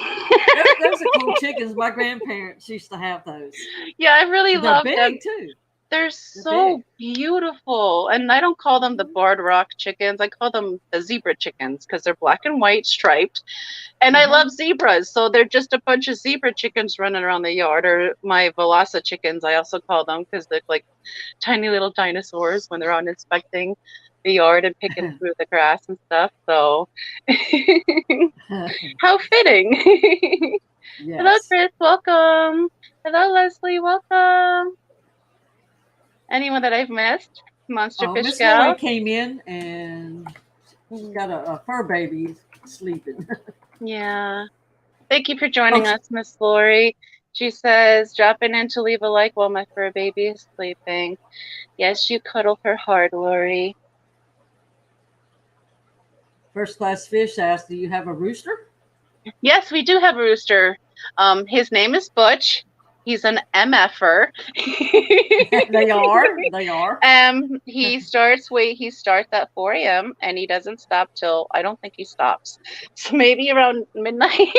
Those are cool chickens. My grandparents used to have those. Yeah, I really love them them too. They're so beautiful. And I don't call them the barred rock chickens. I call them the zebra chickens because they're black and white striped. And I love zebras. So they're just a bunch of zebra chickens running around the yard. Or my Velasa chickens, I also call them, because they're like tiny little dinosaurs when they're out inspecting the yard and picking through the grass and stuff. So how fitting. Yes. Hello, Chris. Welcome. Hello, Leslie. Welcome. Anyone that I've missed? Monster Fish Miss Gal. Lori came in and she's got a fur baby sleeping. Yeah. Thank you for joining us, Miss Lori. She says, dropping in to leave a like while my fur baby is sleeping. Yes, you cuddle her hard, Lori. First Class Fish asked, do you have a rooster? Yes, we do have a rooster. His name is Butch. He's an MFer. They are. He starts at 4 a.m. and he doesn't stop till, I don't think he stops. So maybe around midnight.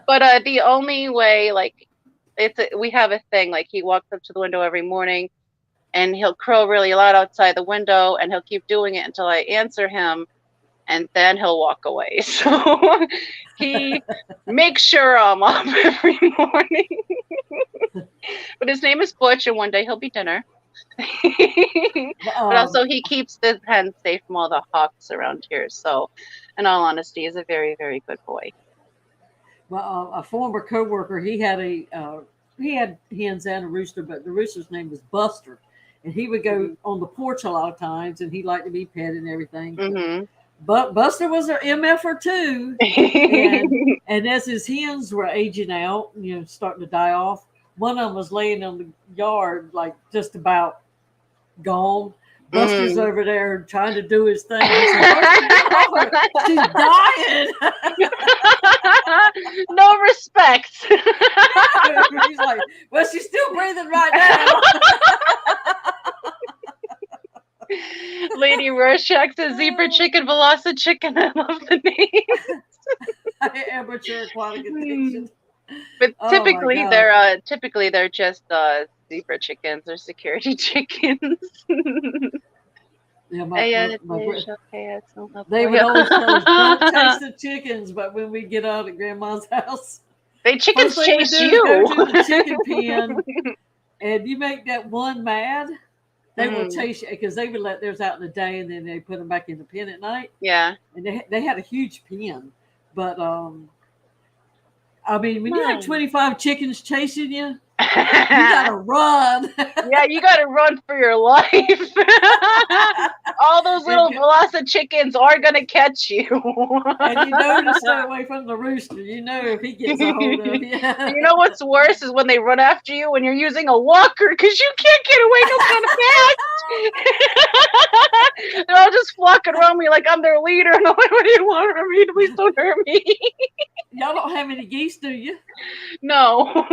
But the only way, like, we have a thing, like he walks up to the window every morning and he'll crow really loud outside the window and he'll keep doing it until I answer him. And then he'll walk away. So he makes sure I'm up every morning. But his name is Butch, and one day he'll be dinner. But also he keeps the hens safe from all the hawks around here. So in all honesty, he's a very, very good boy. Well, a former coworker, he had hens and a rooster, but the rooster's name was Buster. And he would go on the porch a lot of times, and he liked to be petted and everything. Mm-hmm. But Buster was an MFer too. And as his hens were aging out, starting to die off, one of them was laying on the yard, like just about gone. Buster's over there trying to do his thing. She's dying. No respect. He's like, well, she's still breathing right now. Lady Rorschach says zebra chicken, Velasa chicken. I love the name. Amateur aquatic attention. But typically they're just zebra chickens or security chickens. Yeah, they would always tell us, don't taste the chickens, but when we get out at Grandma's house, chickens chase you. Go to the chicken pen, and you make that one mad. They will chase you because they would let theirs out in the day and then they put them back in the pen at night. Yeah. And they had a huge pen. But, I mean, when you have 25 chickens chasing you, you got to run. Yeah, you got to run for your life. All those little Velasa chickens are going to catch you. And you know to stay away from the rooster. You know if he gets a hold of you. You know what's worse is when they run after you when you're using a walker because you can't get away no kind of fast. They're all just flocking around me like I'm their leader. And I'm like, what do you want from me? Please don't hurt me. Y'all don't have any geese, do you? No.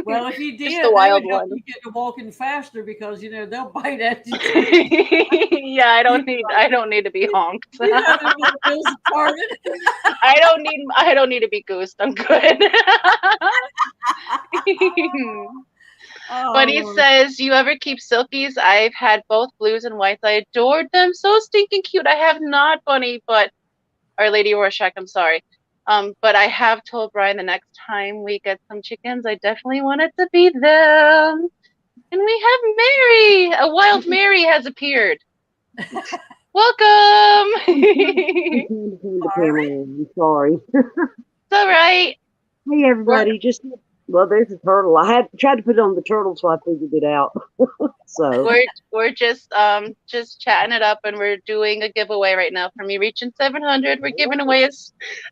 Well, if you did, just the wild one. You get to walking faster because they'll bite at you. Yeah, I don't need to be honked. I don't need to be goosed. I'm good. But he says, you ever keep silkies? I've had both blues and whites. I adored them. So stinking cute. I have not, Bunny, but Our Lady Rorschach, I'm sorry. But I have told Brian the next time we get some chickens, I definitely want it to be them. And we have Mary. A wild Mary has appeared. Welcome. Sorry. It's all right. Hey, everybody. There's a turtle. I had tried to put it on the turtle, so I figured it out. So we're just chatting it up, and we're doing a giveaway right now. For me reaching 700, we're giving away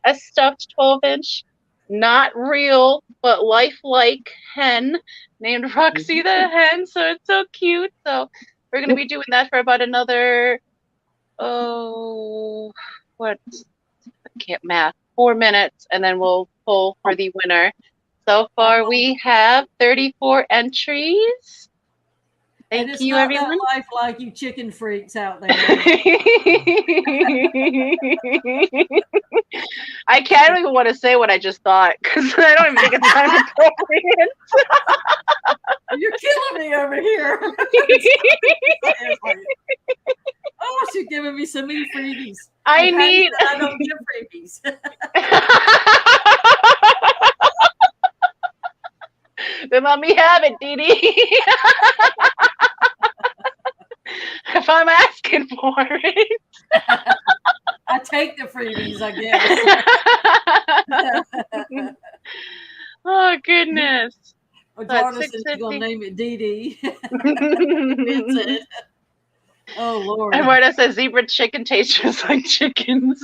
a stuffed 12-inch, not real but lifelike hen named Roxy the hen. So it's so cute. So we're gonna be doing that for about another 4 minutes, and then we'll pull for the winner. So far, we have 34 entries. Thank you, everyone. That life like you chicken freaks out there. I can't even want to say what I just thought because I don't even think it's time appropriate. You're killing me over here. Oh, she's giving me so many freebies. I need. I don't give freebies. Then let me have it, Didi. If I'm asking for it. I take the freebies, I guess. Oh, goodness. Eduardo says she's going to name it Didi. Oh, Lord. Eduardo says zebra chicken tastes just like chickens.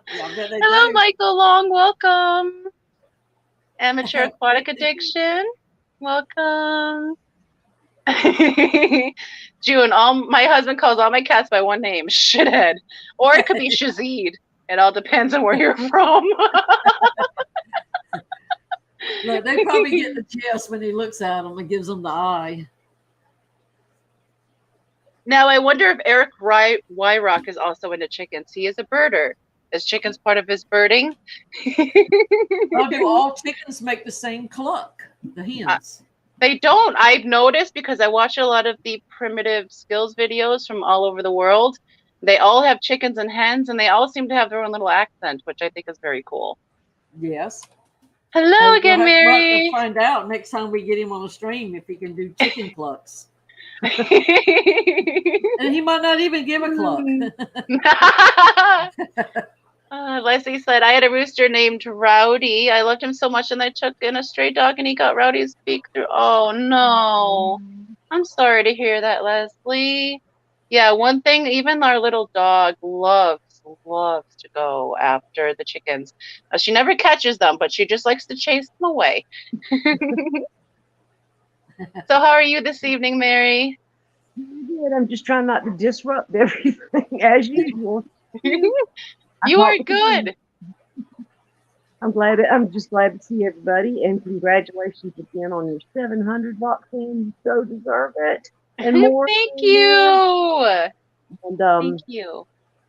Hello, Michael Long. Welcome. Amateur Aquatic Addiction. Welcome. June, my husband calls all my cats by one name, Shithead. Or it could be Shazid. It all depends on where you're from. Look, they probably get the gist when he looks at them and gives them the eye. Now, I wonder if Eric Wyrock is also into chickens. He is a birder. Is chickens part of his birding? Well, do all chickens make the same cluck? The hens? They don't. I've noticed because I watch a lot of the primitive skills videos from all over the world. They all have chickens and hens, and they all seem to have their own little accent, which I think is very cool. Yes. Hello again, Mary. We'll find out next time we get him on a stream if he can do chicken clucks. And he might not even give a cluck. Leslie said, I had a rooster named Rowdy. I loved him so much, and I took in a stray dog, and he got Rowdy's beak through. Oh, no. I'm sorry to hear that, Leslie. Yeah, one thing, even our little dog loves to go after the chickens. She never catches them, but she just likes to chase them away. So how are you this evening, Mary? Good. I'm just trying not to disrupt everything as usual. You are good. I'm just glad to see everybody, and congratulations again on your 700 box in. You so deserve it. And more. Thank you. And thank you.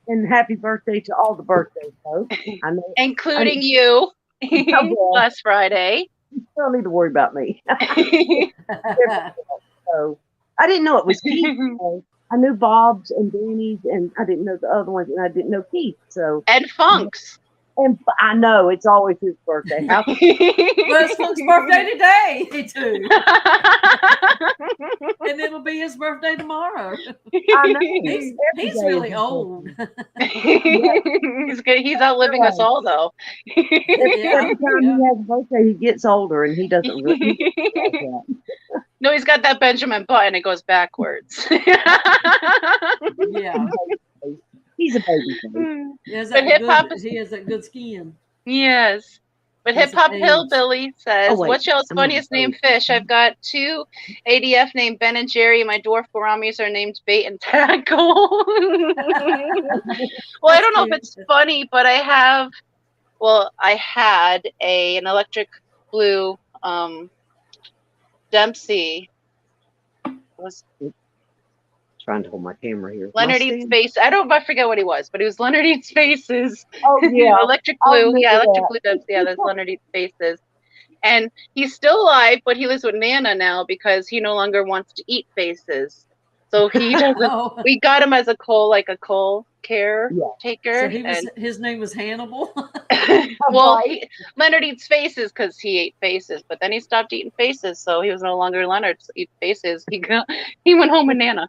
And happy birthday to all the birthday folks. Including you. Last Friday. You don't need to worry about me. So I didn't know it was Keith. I knew Bob's and Danny's, and I didn't know the other ones, and I didn't know Keith. So and Funk's. And I know it's always his birthday. Well, it's Funk's birthday today, too. And it'll be his birthday tomorrow. I know. He's really old. He's good. He's outliving us all, though. Every time he has a birthday, he gets older, and he doesn't really like that. No, he's got that Benjamin Button. It goes backwards. Yeah. He's a baby. He has that good skin. Yes. But Hip Hop Hillbilly says, what's y'all's funniest named fish? I've got two ADF named Ben and Jerry. My dwarf gouramis are named Bait and Tackle. Well, I don't know if it's funny, but I had an electric blue Dempsey. Trying to hold my camera here. Leonard Eats Space. I forget what he was, but he was Leonard Eats Spaces. Oh yeah, Electric Blue. Yeah, Electric Blue Dubs. Yeah, that's Leonard Eats Spaces. And he's still alive, but he lives with Nana now because he no longer wants to eat faces. So he doesn't. We got him as a coal caretaker. So his name was Hannibal. Well, Leonard Eats Faces because he ate faces, but then he stopped eating faces, so he was no longer Leonard to eat faces. He went home with Nana.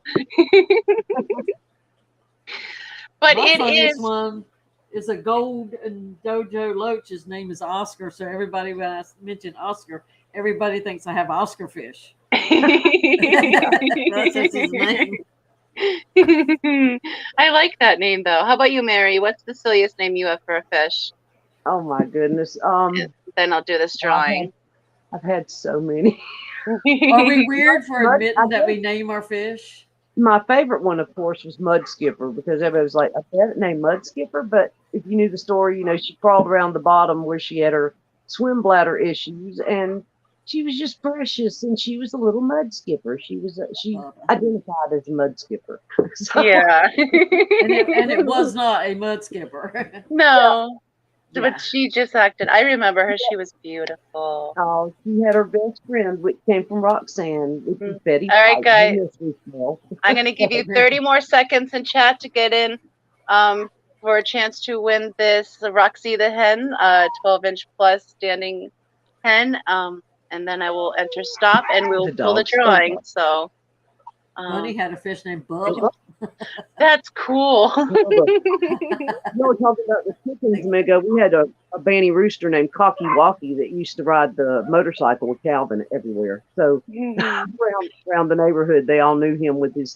But this one is a gold and Dojo Loach. His name is Oscar, so everybody, when I mention Oscar, everybody thinks I have Oscar fish. That's his name. I like that name though. How about you, Mary? What's the silliest name you have for a fish? Oh my goodness. Then I'll do this drawing. I've had so many. Are we weird for admitting that we name our fish? My favorite one, of course, was Mud Skipper because everybody was like, I had it named Mud Skipper, but if you knew the story, she crawled around the bottom where she had her swim bladder issues, and she was just precious, and she was a little mud skipper. She identified as a mud skipper. So, yeah. and it was not a mud skipper. No. But she just acted. I remember her. She was beautiful. Oh, she had her best friend, which came from Roxanne, which is Betty. All right, guys. Well. I'm going to give you 30 more seconds in chat to get in for a chance to win this Roxy the Hen, 12-inch plus standing hen. And then I will enter stop and we'll pull the drawing. So, Bunny had a fish named Bubba. That's cool. You were talking about the chickens a minute ago. We had a banny rooster named Cocky Walkie that used to ride the motorcycle with Calvin everywhere. So around the neighborhood, they all knew him with his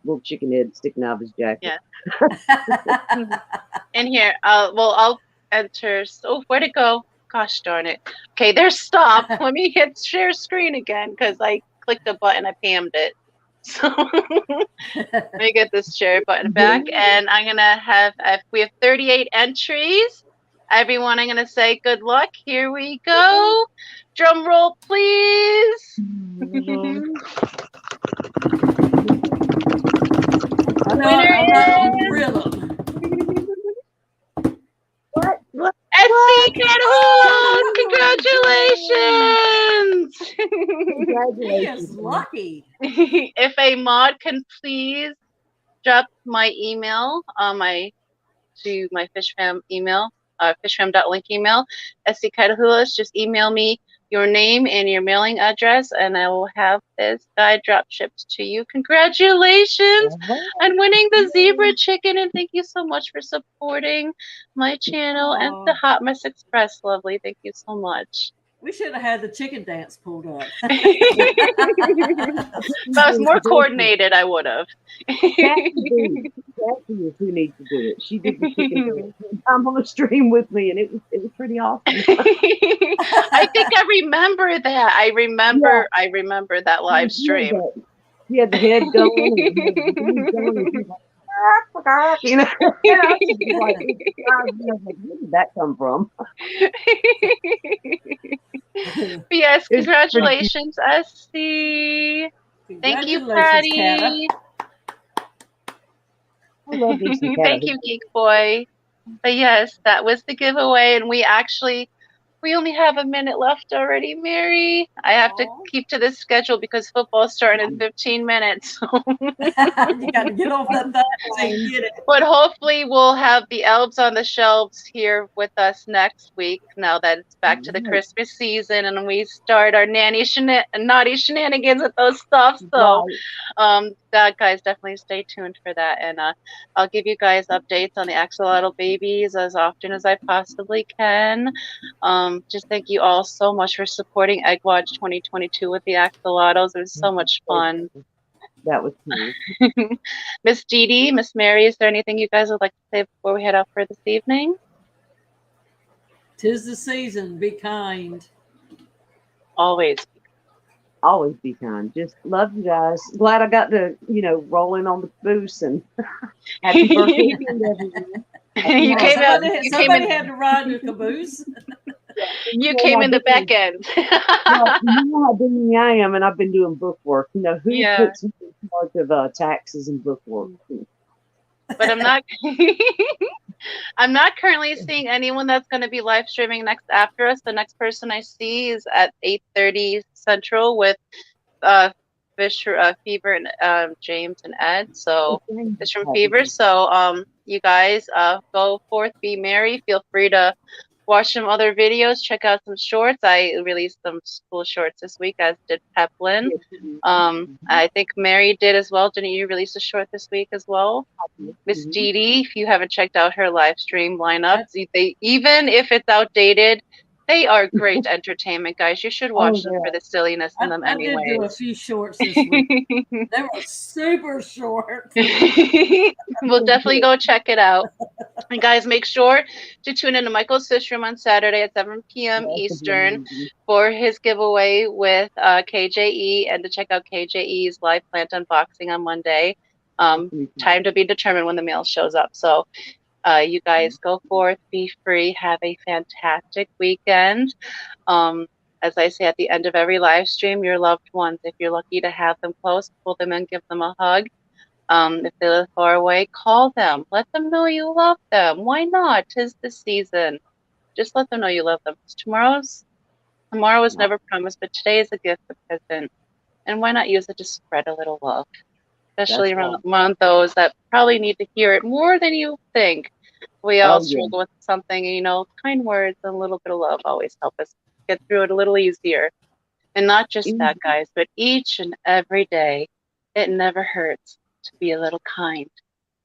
little chicken head sticking out of his jacket. Yeah. In here, I'll enter. Oh, where'd it go? Gosh darn it. Okay, there's stop. Let me hit share screen again because I clicked the button. I pammed it. So let me get this share button back, and I'm gonna have. We have 38 entries. Everyone, I'm gonna say good luck. Here we go. Drum roll, please. What? SC Catahoula! Congratulations! He is lucky. If a mod can please drop my email to my FishFam email, fishfam.link email, SC Catahoula, just email me your name and your mailing address, and I will have this guy drop shipped to you. Congratulations on winning the zebra chicken, and thank you so much for supporting my channel and the Hot Mess Express. Lovely, thank you so much. We should have had the chicken dance pulled up. If I was more coordinated, I would have. Kathy is who needs to do it. She did the chicken dance. I'm on the stream with me, and it was pretty awesome. I think I remember that. I remember that live stream. He had the head going, and he like, you know, like, where did that come from? Yes, congratulations, SC. Thank you, Patty. I love these. Thank you, Geek Boy. But yes, that was the giveaway, and we only have a minute left already, Mary. I have to keep to this schedule because football's starting in 15 minutes. You got to get off that bus and get it. But hopefully we'll have the elves on the shelves here with us next week, now that it's back to the Christmas season and we start our naughty shenanigans with those stuff. So guys, definitely stay tuned for that. And I'll give you guys updates on the axolotl babies as often as I possibly can. Just thank you all so much for supporting Egg Watch 2022 with the axolotls. It was so much fun. That was cool. Miss Didi, Miss Mary, is there anything you guys would like to say before we head out for this evening? 'Tis the season. Be kind. Always be kind. Just love you guys. Glad I got to, roll in on the caboose, and happy birthday to everyone. Somebody had to ride the caboose. You came in the back end. Well, you know how busy I am, and I've been doing book work. Who puts me in charge of taxes and book work? But I'm not currently seeing anyone that's going to be live streaming next after us. The next person I see is at 8:30 Central with Fever and James and Ed. So Fish from Fever. So you guys go forth, be merry. Feel free to watch some other videos, check out some shorts. I released some cool shorts this week, as did Peplin. I think Mary did as well. Didn't you release a short this week as well? Miss Didi, if you haven't checked out her live stream lineup, even if it's outdated, they are great entertainment, guys. You should watch them for the silliness in them anyway. I did do a few shorts this week. They were super short. We'll definitely go check it out. And guys, make sure to tune in to Michael's Fish Room on Saturday at 7 p.m. Eastern for his giveaway with KJE, and to check out KJE's live plant unboxing on Monday. Time to be determined when the mail shows up. So you guys go forth, be free, have a fantastic weekend. As I say at the end of every live stream, your loved ones, if you're lucky to have them close, pull them in, give them a hug. If they live far away, call them. Let them know you love them. Why not? 'Tis the season. Just let them know you love them. 'Cause tomorrow is never promised, but today is a gift, a present. And why not use it to spread a little love, especially around those that probably need to hear it more than you think. We all struggle with something, kind words and a little bit of love always help us get through it a little easier. And not just that, guys, but each and every day, it never hurts to be a little kind.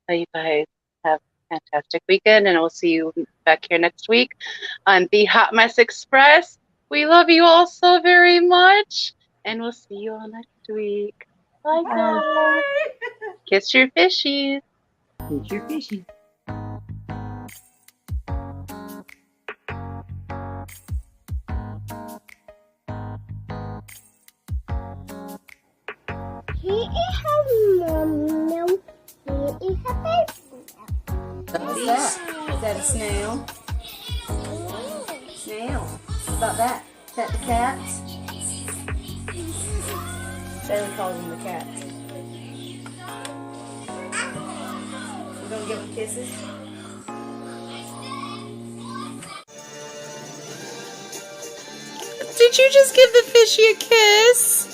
So you guys have a fantastic weekend, and we'll see you back here next week on the Hot Mess Express. We love you all so very much, and we'll see you all next week. Bye, guys. Kiss your fishies. Kiss your fishies. Here is her mom milk. Here is her baby milk. What's that? Is that a snail? Snail. What about that? Is that the cats? Bailey calls them the cats. You gonna give them kisses? Did you just give the fishy a kiss?